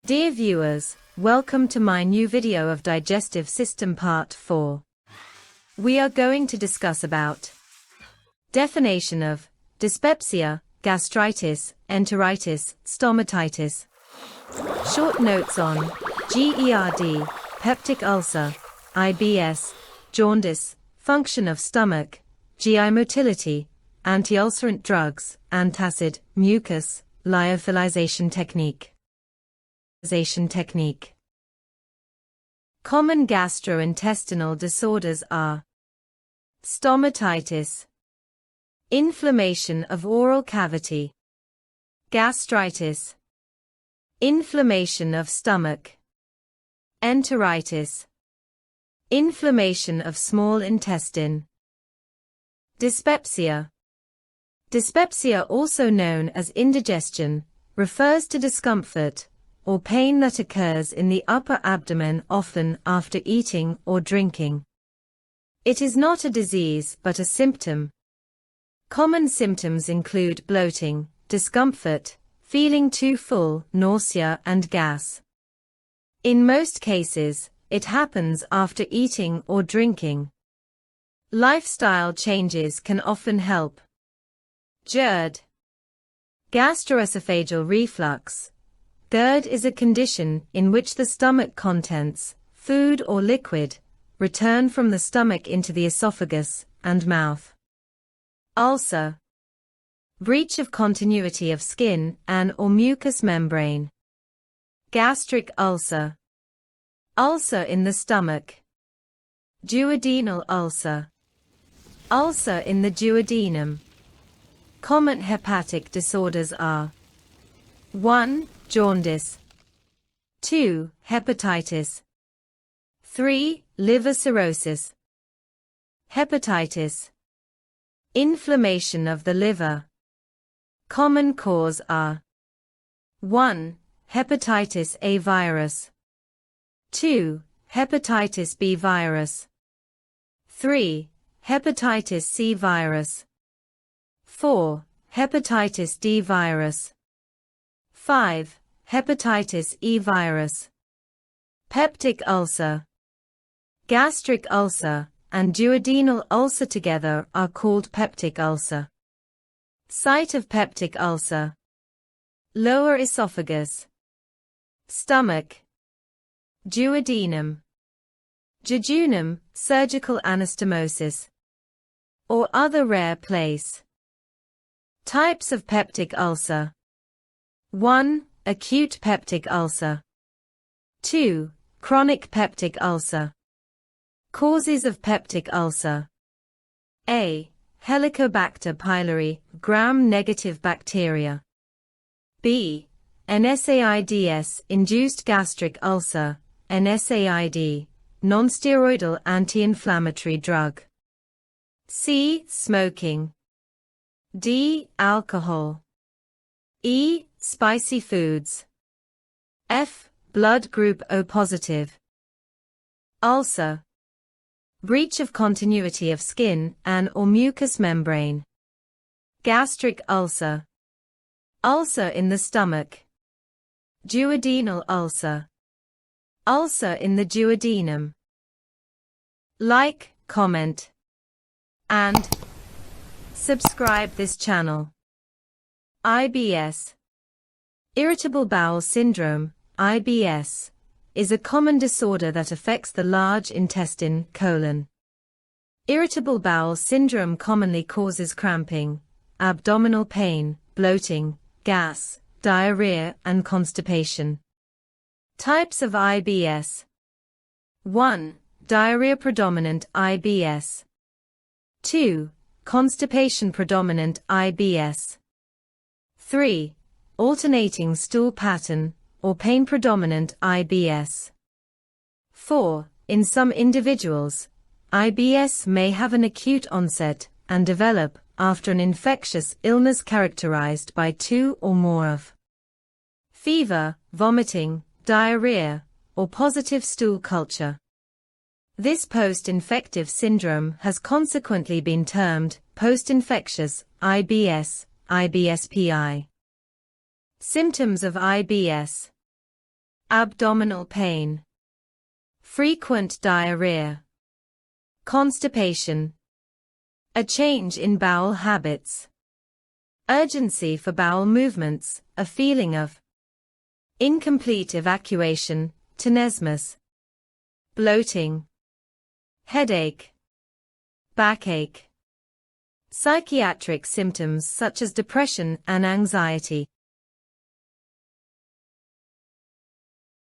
Dear viewers, welcome to my new video of digestive system part 4. We are going to discuss about definition of dyspepsia, gastritis, enteritis, stomatitis. Short notes on GERD, peptic ulcer, IBS, jaundice, function of stomach, GI motility, anti-ulcerant drugs, antacid, mucus, lyophilization technique. Common gastrointestinal disorders are stomatitis, inflammation of oral cavity, gastritis, inflammation of stomach, enteritis, inflammation of small intestine, dyspepsia. Dyspepsia, also known as indigestion, refers to discomfort or pain that occurs in the upper abdomen, often after eating or drinking. It is not a disease but a symptom. Common symptoms include bloating, discomfort, feeling too full, nausea and gas. In most cases, it happens after eating or drinking. Lifestyle changes can often help. GERD. Gastroesophageal reflux. GERD is a condition in which the stomach contents, food or liquid, return from the stomach into the esophagus and mouth. Ulcer. Breach of continuity of skin and/or mucous membrane. Gastric ulcer. Ulcer in the stomach. Duodenal ulcer. Ulcer in the duodenum. Common hepatic disorders are 1. Jaundice, 2. Hepatitis, 3. Liver cirrhosis, hepatitis, inflammation of the liver. Common cause are 1. Hepatitis A virus, 2. Hepatitis B virus, 3. Hepatitis C virus, 4. Hepatitis D virus, 5. Hepatitis E virus. Peptic ulcer. Gastric ulcer and duodenal ulcer together are called peptic ulcer. Site of peptic ulcer. Lower esophagus. Stomach. Duodenum. Jejunum, surgical anastomosis, or other rare place. Types of peptic ulcer. 1. Acute peptic ulcer. 2. Chronic peptic ulcer. Causes of peptic ulcer. A. Helicobacter pylori, gram-negative bacteria. B. NSAIDs-induced gastric ulcer, NSAID, non-steroidal anti-inflammatory drug. C. Smoking. D. Alcohol. E. Spicy foods. F. Blood group O positive. Ulcer. Breach of continuity of skin and/or mucous membrane. Gastric ulcer. Ulcer in the stomach. Duodenal ulcer. Ulcer in the duodenum. Like, comment, and subscribe this channel. IBS. Irritable bowel syndrome, IBS, is a common disorder that affects the large intestine, colon. Irritable bowel syndrome commonly causes cramping, abdominal pain, bloating, gas, diarrhea, and constipation. Types of IBS. 1. Diarrhea predominant IBS. 2. Constipation predominant IBS. 3. Alternating stool pattern, or pain predominant IBS. 4. In some individuals, IBS may have an acute onset and develop after an infectious illness characterized by 2 or more of fever, vomiting, diarrhea, or positive stool culture. This post-infective syndrome has consequently been termed post-infectious IBS, IBSPI. Symptoms of IBS. abdominal pain, frequent diarrhea, constipation, a change in bowel habits, urgency for bowel movements, a feeling of incomplete evacuation, tenesmus, bloating, headache, backache. Psychiatric symptoms such as depression and anxiety.